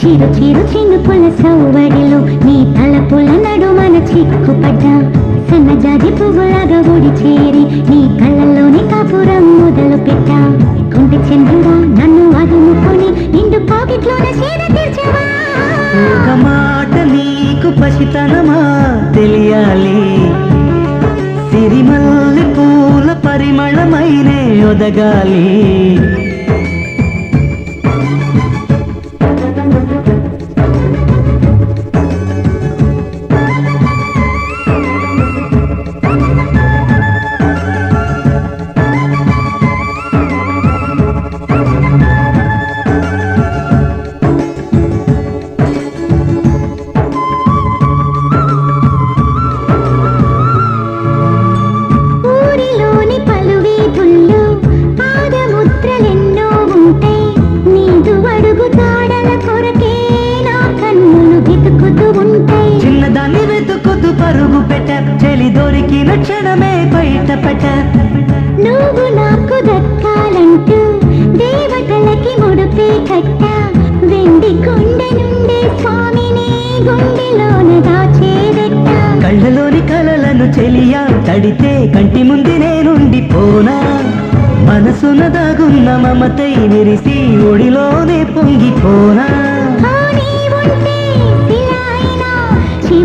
చిరు చిరు చినుకుల సవ్వడిలో నీ తలపుల నడుమన చిక్కుపడ్డా సన్నజాజి పువ్వులాగా ఒడి చేరి నీ కళ్ళల్లోని కాపురం మొదలు పెట్టా కొంటి చంద్రుడా నన్ను అదుముకొని నిండు పాకెట్లోన చేర తీర్చవా ఒక మాట నీకు పసితనమా తెలియాలి సిరిమల్లి పూల పరిమళమైనే ఒదగాలి పరుగు పెట్ట చెలి దొరికిన క్షణమే బయట పెట్ట నువ్వు నాకు దక్కాలంటూ దేవతలకి ముడుపే కట్ట వెండి కొండ నుండి స్వామిని గుండెలోన దాచేదెట్ట కళ్ళలోని కలలను చెలియా తడితే కంటి ముందు నేనుండిపోనా మనసున దాగున్న మమతై విరిసి ఒడిలోనే పొంగిపోనా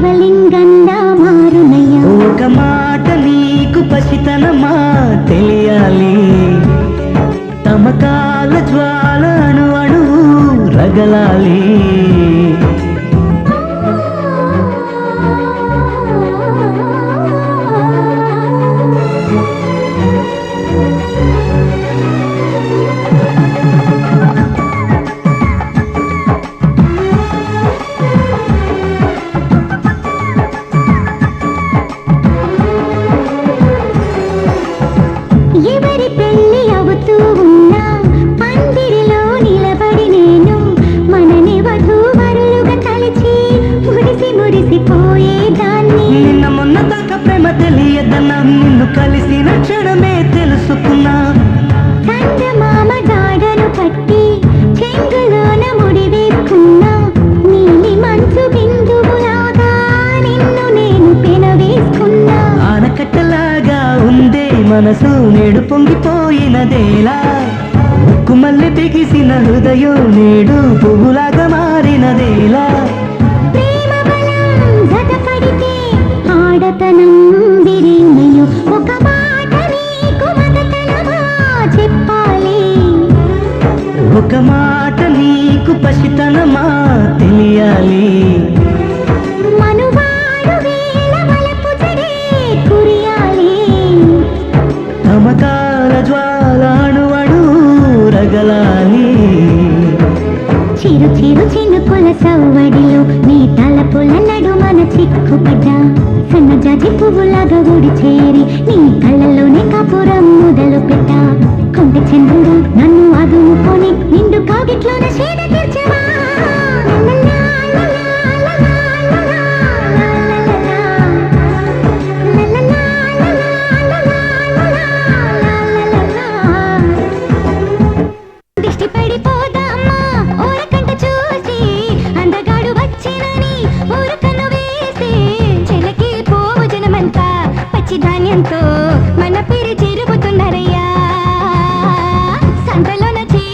శివలింగంగా మారునయ్యా ఒక మాట నీకు పసితనమా తెలియాలి తమకాల జ్వాల అణు అణువు రగలాలి ఎవరి పెళ్లి అవుతూ ఉన్నా పందిరిలో నిలబడి నేను మనని వధూవరులుగా తలచి మురిసి మురిసిపోయేదాన్ని నిన్న మొన్న దాకా ప్రేమ తెలియదన్నా నిన్ను కలిసిన క్షణమే తెలుసుకున్నా చందమామ జాడను పట్టి చెంగులోన ముడి వేసుకున్నా నీలి మంచు బిందువులాగా నిన్ను నేను పెనవేసుకున్నా ఆనకట్టలాగా ఉందే మనసు నేడు పొంగిపోయినదేలా ముక్కు మల్లె బిగిసిన హృదయం నేడు పువ్వులాగా మారినదేలా ప్రేమ బలం జతపడితే ఆడతనం విరినయు ఒక మాట నీకు మగతనమా చెప్పాలి ఒక మాట నీకు పసితనమా తెలియాలి మనువాడు వేల వలపు జడే కురియాలి తమకాల జ్వాల అణు అణువు రగలాలి చిరు చిరు చినుకుల సవ్వడిలో నీ తలపుల నడుమన చిక్కుపడ్డా సన్నజాజి పువ్వులాగా ఒడి చేరి నీ కళ్ళల్లోనే కాపురం మొదలు పెట్టా కొంటి చంద్రుడా నన్ను అదుముకొని నిండు కాగిట్లోన చేర తీర్చవా దిష్టి పడిపోదామా ఊరకంట చూసి అందగాడు వచ్చినని ఊరకను వేసి చెలకి పోవు జనమంతా పచ్చి ధాన్యంతో